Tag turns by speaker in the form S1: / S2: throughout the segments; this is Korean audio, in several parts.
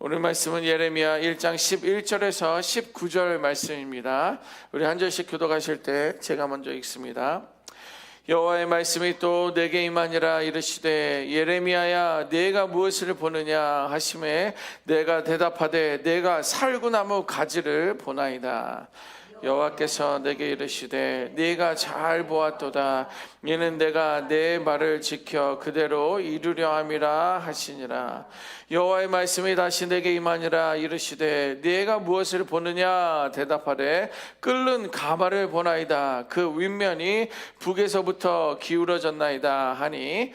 S1: 오늘 말씀은 예레미야 1장 11절에서 19절 말씀입니다. 우리 한 절씩 교독하실 때 제가 먼저 읽습니다. 여호와의 말씀이 또 내게 임하니라. 이르시되 예레미야야 네가 무엇을 보느냐 하시매 내가 대답하되 내가 살구나무 가지를 보나이다. 여호와께서 내게 이르시되 네가 잘 보았도다. 이는 내가 내 말을 지켜 그대로 이루려 함이라 하시니라. 여호와의 말씀이 다시 내게 임하니라. 이르시되 네가 무엇을 보느냐 대답하되 끓는 가마를 보나이다. 그 윗면이 북에서부터 기울어졌나이다 하니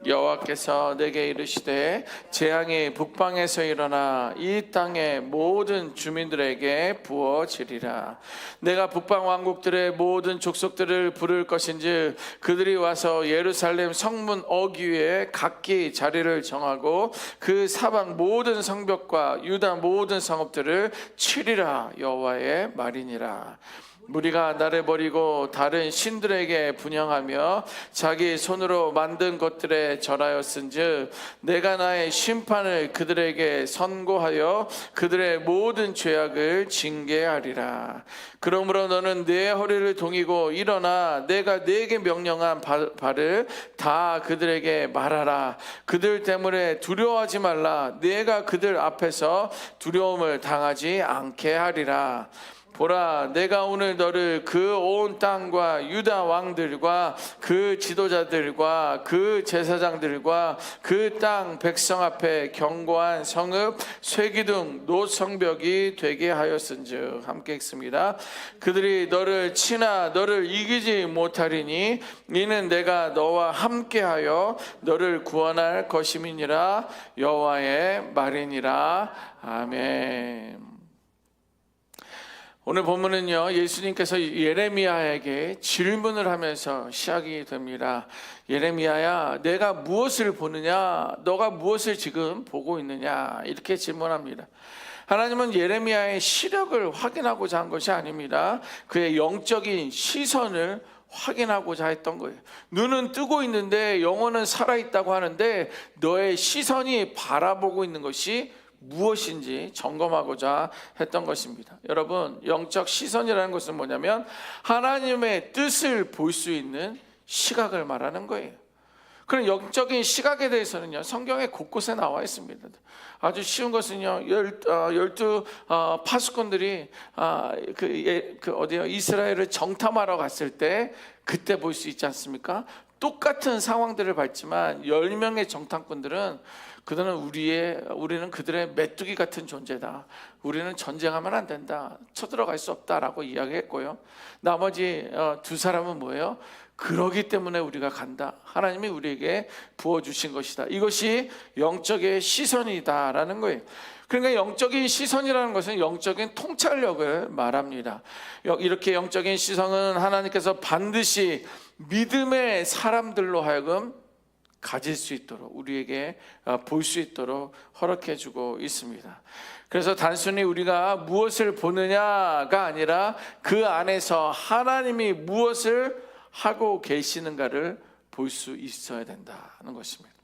S1: 여호와께서 내게 이르시되 재앙이 북방에서 일어나 이 땅의 모든 주민들에게 부어지리라. 내가 북방 왕국들의 모든 족속들을 부를 것인즉 그들이 와서 예루살렘 성문 어귀에 각기 자리를 정하고 그 사방 모든 성벽과 유다 모든 성읍들을 치리라. 여호와의 말이니라. 무리가 나를 버리고 다른 신들에게 분향하며 자기 손으로 만든 것들에 절하였은즉 내가 나의 심판을 그들에게 선고하여 그들의 모든 죄악을 징계하리라. 그러므로 너는 내 허리를 동이고 일어나 내가 네게 명령한 바를 다 그들에게 말하라. 그들 때문에 두려워하지 말라. 내가 그들 앞에서 두려움을 당하지 않게 하리라. 보라, 내가 오늘 너를 그 온 땅과 유다 왕들과 그 지도자들과 그 제사장들과 그 땅 백성 앞에 견고한 성읍 쇠기둥 노성벽이 되게 하였은즉. 함께 읽습니다. 그들이 너를 치나 너를 이기지 못하리니 이는 내가 너와 함께하여 너를 구원할 것임이니라. 여호와의 말이니라. 아멘. 오늘 본문은요, 예수님께서 예레미야에게 질문을 하면서 시작이 됩니다. 예레미야야, 내가 무엇을 보느냐? 너가 무엇을 지금 보고 있느냐? 이렇게 질문합니다. 하나님은 예레미야의 시력을 확인하고자 한 것이 아닙니다. 그의 영적인 시선을 확인하고자 했던 거예요. 눈은 뜨고 있는데 영혼은 살아있다고 하는데 너의 시선이 바라보고 있는 것이 무엇인지 점검하고자 했던 것입니다. 여러분, 영적 시선이라는 것은 뭐냐면 하나님의 뜻을 볼 수 있는 시각을 말하는 거예요. 그런 영적인 시각에 대해서는요, 성경에 곳곳에 나와 있습니다. 아주 쉬운 것은요, 12 파수꾼들이 이스라엘을 정탐하러 갔을 때 그때 볼 수 있지 않습니까? 똑같은 상황들을 밟지만 10명의 정탐꾼들은 그들은 우리는 그들의 메뚜기 같은 존재다. 우리는 전쟁하면 안 된다. 쳐들어갈 수 없다라고 이야기했고요. 나머지 두 사람은 뭐예요? 그러기 때문에 우리가 간다. 하나님이 우리에게 부어주신 것이다. 이것이 영적의 시선이다라는 거예요. 그러니까 영적인 시선이라는 것은 영적인 통찰력을 말합니다. 이렇게 영적인 시선은 하나님께서 반드시 믿음의 사람들로 하여금 가질 수 있도록 우리에게 볼 수 있도록 허락해 주고 있습니다. 그래서 단순히 우리가 무엇을 보느냐가 아니라 그 안에서 하나님이 무엇을 하고 계시는가를 볼 수 있어야 된다는 것입니다.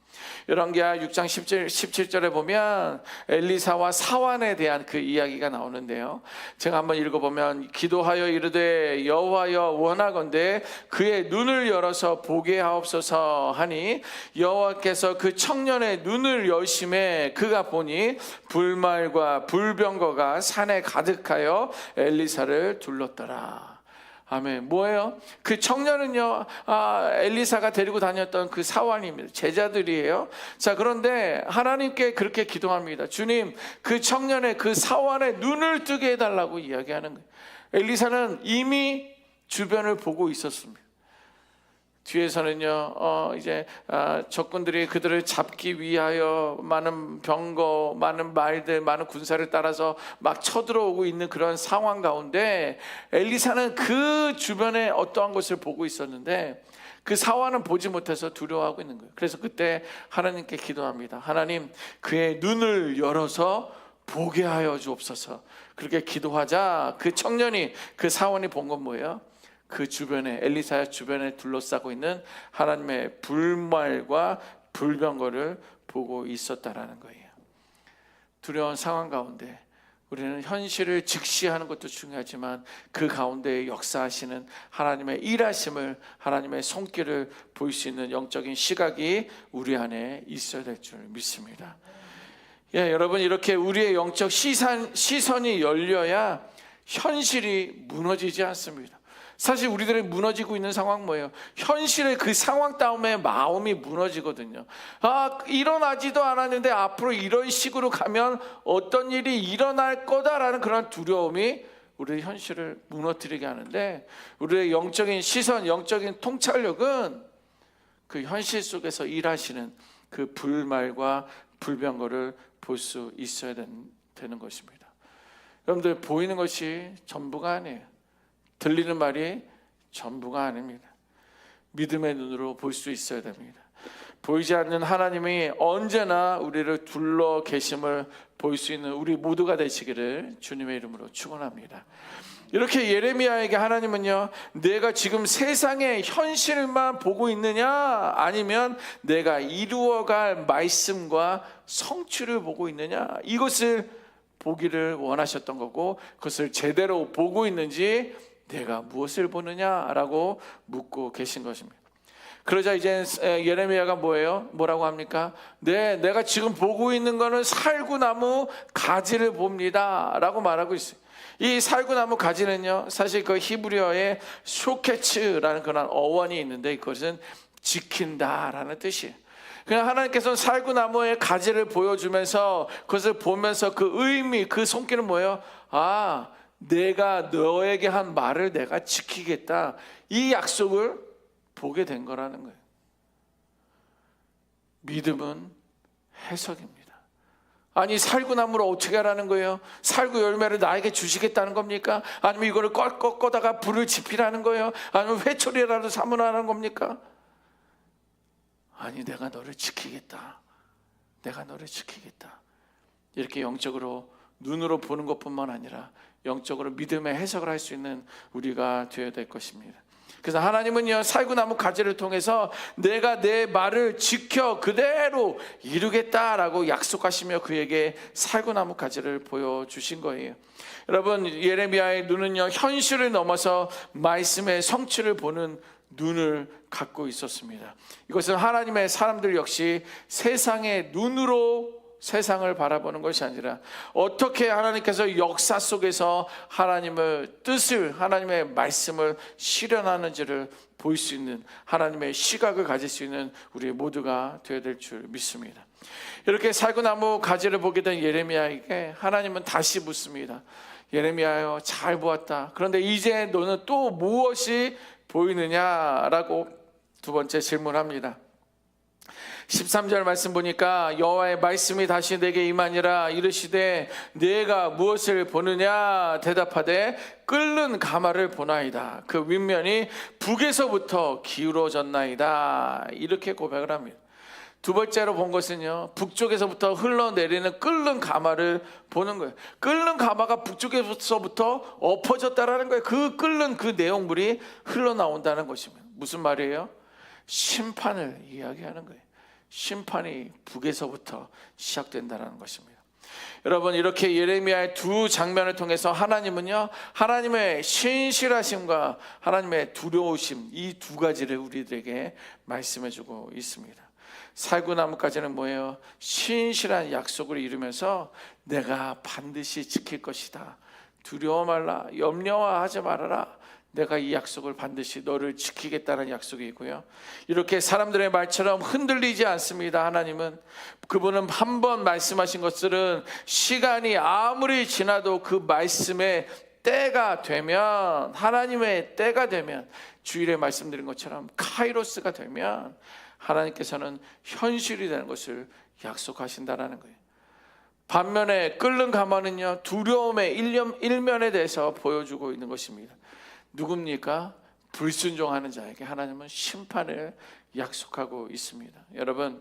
S1: 열왕기하 6장 17절에 보면 엘리사와 사환에 대한 그 이야기가 나오는데요, 제가 한번 읽어보면 기도하여 이르되 여호와여 원하건대 그의 눈을 열어서 보게 하옵소서 하니 여호와께서 그 청년의 눈을 여심해 그가 보니 불말과 불병거가 산에 가득하여 엘리사를 둘렀더라. 아멘. 뭐예요? 그 청년은요, 엘리사가 데리고 다녔던 그 사환입니다. 제자들이에요. 자, 그런데 하나님께 그렇게 기도합니다. 주님, 그 청년의 그 사환의 눈을 뜨게 해달라고 이야기하는 거예요. 엘리사는 이미 주변을 보고 있었습니다. 뒤에서는요, 적군들이 그들을 잡기 위하여 많은 병거, 많은 말들, 많은 군사를 따라서 막 쳐들어오고 있는 그런 상황 가운데 엘리사는 그 주변에 어떠한 것을 보고 있었는데 그 사환은 보지 못해서 두려워하고 있는 거예요. 그래서 그때 하나님께 기도합니다. 하나님, 그의 눈을 열어서 보게 하여 주옵소서. 그렇게 기도하자 그 청년이, 그 사환이 본 건 뭐예요? 그 주변에, 엘리사의 주변에 둘러싸고 있는 하나님의 불말과 불병거를 보고 있었다라는 거예요. 두려운 상황 가운데 우리는 현실을 직시하는 것도 중요하지만 그 가운데 역사하시는 하나님의 일하심을, 하나님의 손길을 볼 수 있는 영적인 시각이 우리 안에 있어야 될 줄 믿습니다. 예, 여러분, 이렇게 우리의 영적 시선이 열려야 현실이 무너지지 않습니다. 사실 우리들이 무너지고 있는 상황 뭐예요? 현실의 그 상황 때문에 마음이 무너지거든요. 일어나지도 않았는데 앞으로 이런 식으로 가면 어떤 일이 일어날 거다라는 그런 두려움이 우리의 현실을 무너뜨리게 하는데, 우리의 영적인 시선, 영적인 통찰력은 그 현실 속에서 일하시는 그 불말과 불병거를 볼 수 있어야 되는 것입니다. 여러분들, 보이는 것이 전부가 아니에요. 들리는 말이 전부가 아닙니다. 믿음의 눈으로 볼 수 있어야 됩니다. 보이지 않는 하나님이 언제나 우리를 둘러 계심을 볼 수 있는 우리 모두가 되시기를 주님의 이름으로 축원합니다. 이렇게 예레미야에게 하나님은요, 내가 지금 세상의 현실만 보고 있느냐, 아니면 내가 이루어갈 말씀과 성취를 보고 있느냐, 이것을 보기를 원하셨던 거고, 그것을 제대로 보고 있는지 내가 무엇을 보느냐라고 묻고 계신 것입니다. 그러자 이제 예레미야가 뭐라고 합니까? 내가 지금 보고 있는 거는 살구나무 가지를 봅니다 라고 말하고 있어요. 이 살구나무 가지는요, 사실 그 히브리어에 쇼케츠라는 그런 어원이 있는데, 이것은 지킨다라는 뜻이에요. 그냥 하나님께서는 살구나무의 가지를 보여주면서 그것을 보면서 그 의미, 그 손길은 뭐예요? 내가 너에게 한 말을 내가 지키겠다, 이 약속을 보게 된 거라는 거예요. 믿음은 해석입니다. 아니, 살구나무를 어떻게 하라는 거예요? 살구 열매를 나에게 주시겠다는 겁니까? 아니면 이거를 꺾다가 불을 지피라는 거예요? 아니면 회초리라도 삼으라는 겁니까? 아니, 내가 너를 지키겠다. 내가 너를 지키겠다. 이렇게 영적으로 눈으로 보는 것뿐만 아니라 영적으로 믿음의 해석을 할 수 있는 우리가 되어야 될 것입니다. 그래서 하나님은요, 살구나무 가지를 통해서 내가 내 말을 지켜 그대로 이루겠다라고 약속하시며 그에게 살구나무 가지를 보여주신 거예요. 여러분, 예레미야의 눈은요, 현실을 넘어서 말씀의 성취를 보는 눈을 갖고 있었습니다. 이것은 하나님의 사람들 역시 세상의 눈으로 세상을 바라보는 것이 아니라 어떻게 하나님께서 역사 속에서 하나님의 뜻을, 하나님의 말씀을 실현하는지를 볼 수 있는 하나님의 시각을 가질 수 있는 우리 모두가 되어야 될 줄 믿습니다. 이렇게 살구나무 가지를 보게 된 예레미야에게 하나님은 다시 묻습니다. 예레미야여, 잘 보았다. 그런데 이제 너는 또 무엇이 보이느냐라고 두 번째 질문합니다. 13절 말씀 보니까 여호와의 말씀이 다시 내게 임하니라 이르시되 내가 무엇을 보느냐 대답하되 끓는 가마를 보나이다. 그 윗면이 북에서부터 기울어졌나이다. 이렇게 고백을 합니다. 두 번째로 본 것은요, 북쪽에서부터 흘러내리는 끓는 가마를 보는 거예요. 끓는 가마가 북쪽에서부터 엎어졌다라는 거예요. 그 끓는 그 내용물이 흘러나온다는 것입니다. 무슨 말이에요? 심판을 이야기하는 거예요. 심판이 북에서부터 시작된다는 것입니다. 여러분, 이렇게 예레미야의 두 장면을 통해서 하나님은요, 하나님의 신실하심과 하나님의 두려우심, 이 두 가지를 우리들에게 말씀해주고 있습니다. 살구나무까지는 뭐예요? 신실한 약속을 이루면서 내가 반드시 지킬 것이다. 두려워 말라, 염려하지 말아라. 내가 이 약속을 반드시 너를 지키겠다는 약속이 있고요, 이렇게 사람들의 말처럼 흔들리지 않습니다. 하나님은, 그분은 한 번 말씀하신 것들은 시간이 아무리 지나도 그 말씀의 때가 되면, 하나님의 때가 되면, 주일에 말씀드린 것처럼 카이로스가 되면 하나님께서는 현실이 되는 것을 약속하신다라는 거예요. 반면에 끓는 가마는요, 두려움의 일면에 대해서 보여주고 있는 것입니다. 누굽니까? 불순종하는 자에게 하나님은 심판을 약속하고 있습니다. 여러분,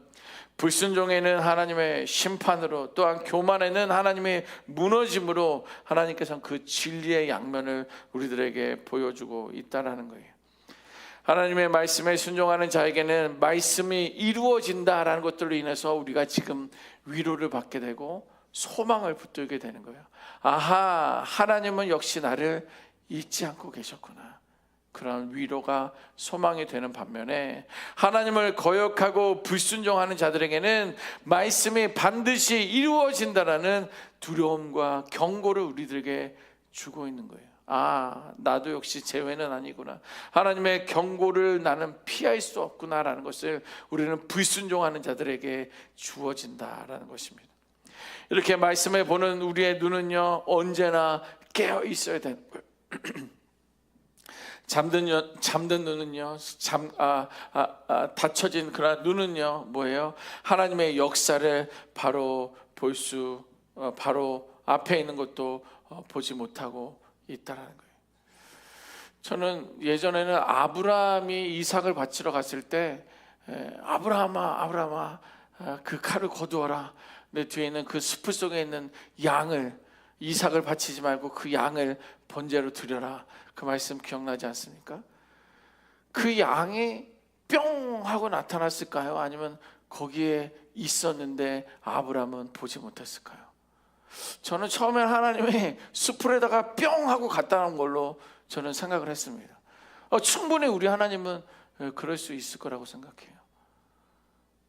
S1: 불순종에는 하나님의 심판으로, 또한 교만에는 하나님의 무너짐으로 하나님께서는 그 진리의 양면을 우리들에게 보여주고 있다는 거예요. 하나님의 말씀에 순종하는 자에게는 말씀이 이루어진다라는 것들로 인해서 우리가 지금 위로를 받게 되고 소망을 붙들게 되는 거예요. 아하, 하나님은 역시 나를 잊지 않고 계셨구나. 그런 위로가 소망이 되는 반면에, 하나님을 거역하고 불순종하는 자들에게는 말씀이 반드시 이루어진다라는 두려움과 경고를 우리들에게 주고 있는 거예요. 아, 나도 역시 제외는 아니구나. 하나님의 경고를 나는 피할 수 없구나라는 것을 우리는 불순종하는 자들에게 주어진다라는 것입니다. 이렇게 말씀해 보는 우리의 눈은요, 언제나 깨어 있어야 되는 거예요. 잠든 눈은요, 닫혀진 그런 눈은요, 뭐예요? 하나님의 역사를 바로 바로 앞에 있는 것도 보지 못하고 있다라는 거예요. 저는 예전에는 아브라함이 이삭을 바치러 갔을 때, 아브라함아, 그 칼을 거두어라. 내 뒤에 있는 그 숲을 속에 있는 양을, 이삭을 바치지 말고 그 양을 번제로 드려라. 그 말씀 기억나지 않습니까? 그 양이 뿅 하고 나타났을까요? 아니면 거기에 있었는데 아브라함은 보지 못했을까요? 저는 처음엔 하나님이 숲에다가 뿅 하고 갔다 온 걸로 저는 생각을 했습니다. 충분히 우리 하나님은 그럴 수 있을 거라고 생각해요.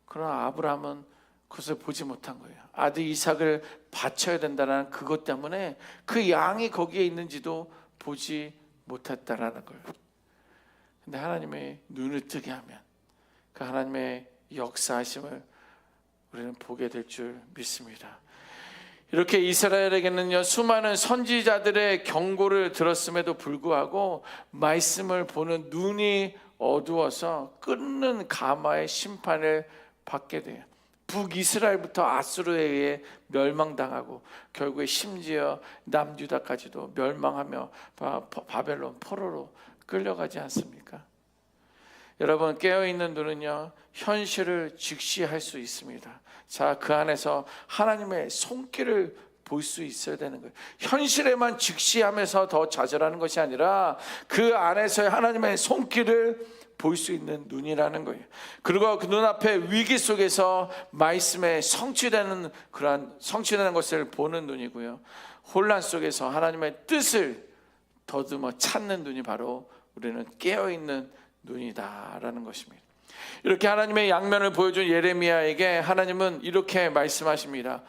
S1: 그러나 아브라함은 그것을 보지 못한 거예요. 아들 이삭을 바쳐야 된다는 그것 때문에 그 양이 거기에 있는지도 보지 못했다라는 거예요. 근데 하나님의 눈을 뜨게 하면 그 하나님의 역사하심을 우리는 보게 될 줄 믿습니다. 이렇게 이스라엘에게는요, 수많은 선지자들의 경고를 들었음에도 불구하고 말씀을 보는 눈이 어두워서 끊는 가마의 심판을 받게 돼요. 북이스라엘부터 아수르에 의해 멸망당하고 결국에 심지어 남유다까지도 멸망하며 바벨론 포로로 끌려가지 않습니까? 여러분, 깨어있는 눈은요, 현실을 직시할 수 있습니다. 자, 그 안에서 하나님의 손길을 볼 수 있어야 되는 거예요. 현실에만 직시하면서 더 좌절하는 것이 아니라 그 안에서의 하나님의 손길을 볼 수 있는 눈이라는 거예요. 그리고 그 눈앞에 위기 속에서 말씀에 성취되는 것을 보는 눈이고요. 혼란 속에서 하나님의 뜻을 더듬어 찾는 눈이 바로 우리는 깨어있는 눈이다라는 것입니다. 이렇게 하나님의 양면을 보여준 예레미야에게 하나님은 이렇게 말씀하십니다.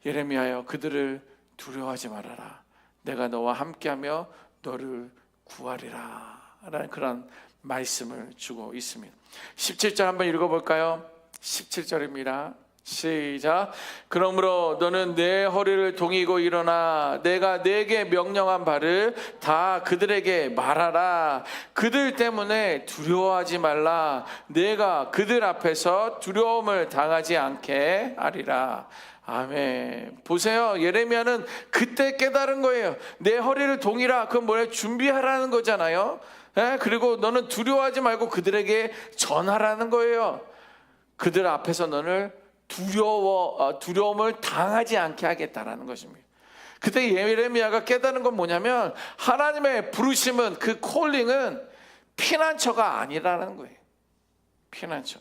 S1: 예레미야여, 그들을 두려워하지 말아라. 내가 너와 함께하며 너를 구하리라 라는 그런 말씀을 주고 있습니다. 17절 한번 읽어볼까요? 17절입니다. 시작. 그러므로 너는 내 허리를 동이고 일어나 내가 내게 명령한 바를 다 그들에게 말하라. 그들 때문에 두려워하지 말라. 내가 그들 앞에서 두려움을 당하지 않게 하리라. 아멘. 보세요, 예레미야는 그때 깨달은 거예요. 내 허리를 동이라. 그건 뭐예요? 준비하라는 거잖아요. 그리고 너는 두려워하지 말고 그들에게 전하라는 거예요. 그들 앞에서 너를 두려움을 당하지 않게 하겠다라는 것입니다. 그때 예레미야가 깨달은 건 뭐냐면 하나님의 부르심은, 그 콜링은 피난처가 아니라는 거예요. 피난처.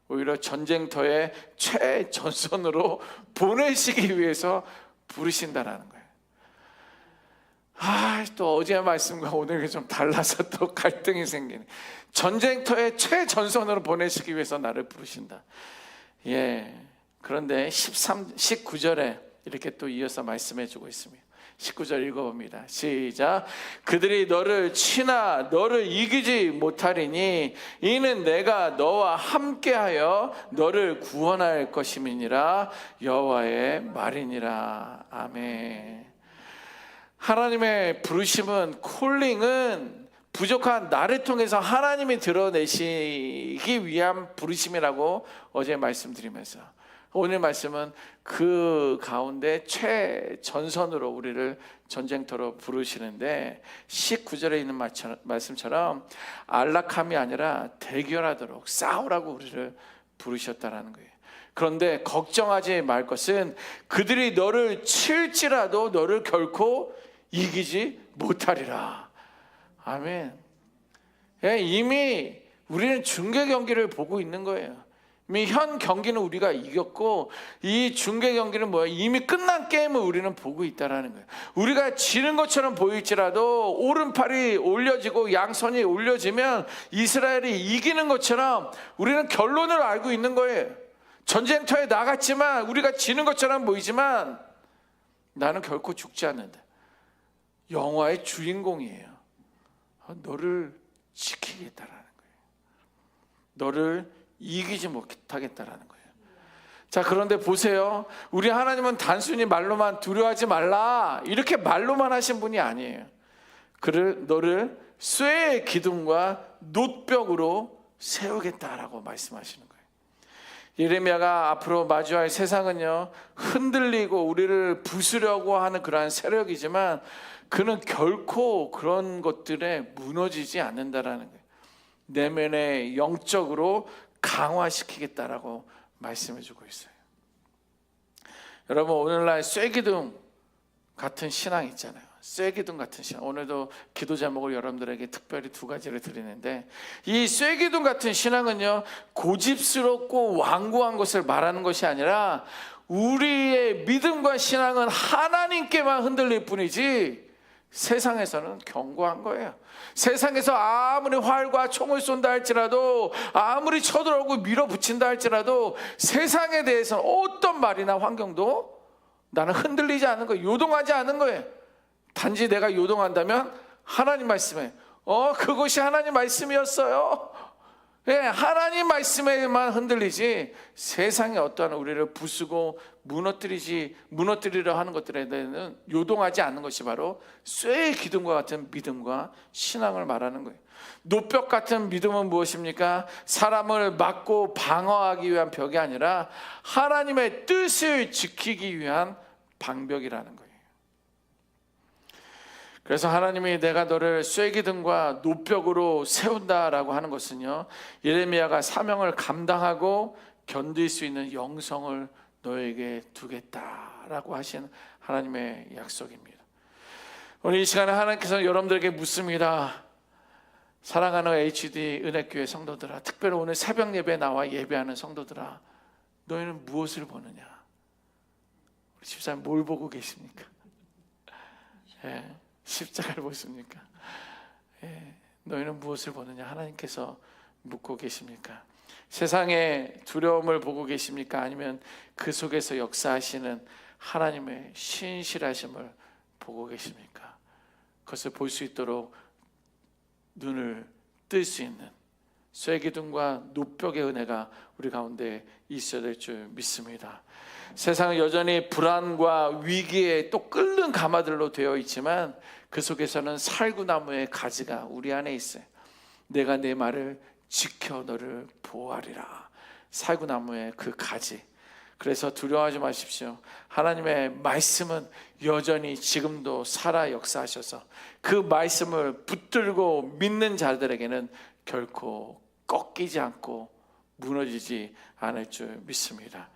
S1: 오히려 전쟁터의 최전선으로 보내시기 위해서 부르신다라는 거예요. 또 어제 말씀과 오늘 좀 달라서 또 갈등이 생기네. 전쟁터의 최전선으로 보내시기 위해서 나를 부르신다. 그런데 19절에 이렇게 또 이어서 말씀해 주고 있습니다. 19절 읽어봅니다. 시작. 그들이 너를 치나 너를 이기지 못하리니 이는 내가 너와 함께하여 너를 구원할 것임이니라 여호와의 말이니라. 아멘. 하나님의 부르심은, 콜링은 부족한 나를 통해서 하나님이 드러내시기 위한 부르심이라고 어제 말씀드리면서, 오늘 말씀은 그 가운데 최전선으로 우리를 전쟁터로 부르시는데 19절에 있는 말씀처럼 안락함이 아니라 대결하도록 싸우라고 우리를 부르셨다라는 거예요. 그런데 걱정하지 말 것은 그들이 너를 칠지라도 너를 결코 이기지 못하리라. 아멘. 이미 우리는 중계 경기를 보고 있는 거예요. 현 경기는 우리가 이겼고 이 중계 경기는 뭐야? 이미 끝난 게임을 우리는 보고 있다라는 거예요. 우리가 지는 것처럼 보일지라도 오른팔이 올려지고 양손이 올려지면 이스라엘이 이기는 것처럼 우리는 결론을 알고 있는 거예요. 전쟁터에 나갔지만 우리가 지는 것처럼 보이지만 나는 결코 죽지 않는다. 영화의 주인공이에요. 너를 지키겠다라는 거예요. 너를 이기지 못하겠다라는 거예요. 자, 그런데 보세요. 우리 하나님은 단순히 말로만 두려워하지 말라 이렇게 말로만 하신 분이 아니에요. 너를 쇠의 기둥과 놋벽으로 세우겠다라고 말씀하시는 거예요. 예레미야가 앞으로 마주할 세상은요, 흔들리고 우리를 부수려고 하는 그러한 세력이지만 그는 결코 그런 것들에 무너지지 않는다라는 거예요. 내면에 영적으로 강화시키겠다라고 말씀해 주고 있어요. 여러분, 오늘날 쇠기둥 같은 신앙 있잖아요. 쇠기둥 같은 신앙. 오늘도 기도 제목을 여러분들에게 특별히 2가지를 드리는데, 이 쇠기둥 같은 신앙은요, 고집스럽고 완고한 것을 말하는 것이 아니라 우리의 믿음과 신앙은 하나님께만 흔들릴 뿐이지 세상에서는 견고한 거예요. 세상에서 아무리 활과 총을 쏜다 할지라도, 아무리 쳐들어오고 밀어붙인다 할지라도 세상에 대해서는 어떤 말이나 환경도 나는 흔들리지 않는 거예요. 요동하지 않는 거예요. 단지 내가 요동한다면 하나님 말씀에 그것이 하나님 말씀이었어요. 하나님 말씀에만 흔들리지 세상에 어떠한 우리를 부수고 무너뜨리려 하는 것들에 대해서는 요동하지 않는 것이 바로 쇠의 기둥과 같은 믿음과 신앙을 말하는 거예요. 놋벽 같은 믿음은 무엇입니까? 사람을 막고 방어하기 위한 벽이 아니라 하나님의 뜻을 지키기 위한 방벽이라는 거예요. 그래서 하나님이 내가 너를 쇠기둥과 놋벽으로 세운다라고 하는 것은요, 예레미야가 사명을 감당하고 견딜 수 있는 영성을 너에게 두겠다라고 하신 하나님의 약속입니다. 오늘 이 시간에 하나님께서는 여러분들에게 묻습니다. 사랑하는 HD 은혜교회 성도들아, 특별히 오늘 새벽 예배에 나와 예배하는 성도들아, 너희는 무엇을 보느냐? 우리 집사님 뭘 보고 계십니까? 십자가를 보십니까? 너희는 무엇을 보느냐? 하나님께서 묻고 계십니까? 세상의 두려움을 보고 계십니까? 아니면 그 속에서 역사하시는 하나님의 신실하심을 보고 계십니까? 그것을 볼 수 있도록 눈을 뜰 수 있는 쇠기둥과 놋벽의 은혜가 우리 가운데 있어야 될 줄 믿습니다. 세상은 여전히 불안과 위기에 또 끓는 가마들로 되어 있지만 그 속에서는 살구나무의 가지가 우리 안에 있어요. 내가 내 말을 지켜 너를 보호하리라. 살구나무의 그 가지. 그래서 두려워하지 마십시오. 하나님의 말씀은 여전히 지금도 살아 역사하셔서 그 말씀을 붙들고 믿는 자들에게는 결코 꺾이지 않고 무너지지 않을 줄 믿습니다.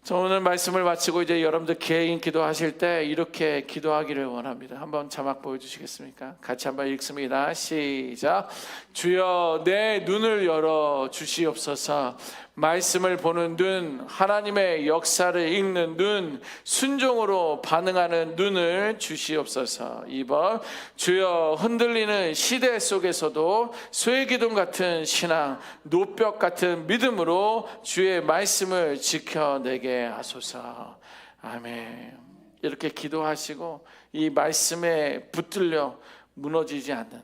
S1: 저 오늘 말씀을 마치고 이제 여러분들 개인 기도하실 때 이렇게 기도하기를 원합니다. 한번 자막 보여주시겠습니까? 같이 한번 읽습니다. 시작. 주여 내 눈을 열어 주시옵소서. 말씀을 보는 눈, 하나님의 역사를 읽는 눈, 순종으로 반응하는 눈을 주시옵소서. 2번, 주여 흔들리는 시대 속에서도 쇠기둥 같은 신앙, 놋벽 같은 믿음으로 주의 말씀을 지켜내게 하소서. 아멘. 이렇게 기도하시고 이 말씀에 붙들려 무너지지 않는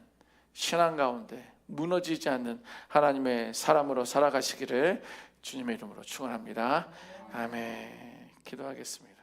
S1: 신앙 가운데 무너지지 않는 하나님의 사람으로 살아가시기를 주님의 이름으로 축원합니다. 아멘. 기도하겠습니다.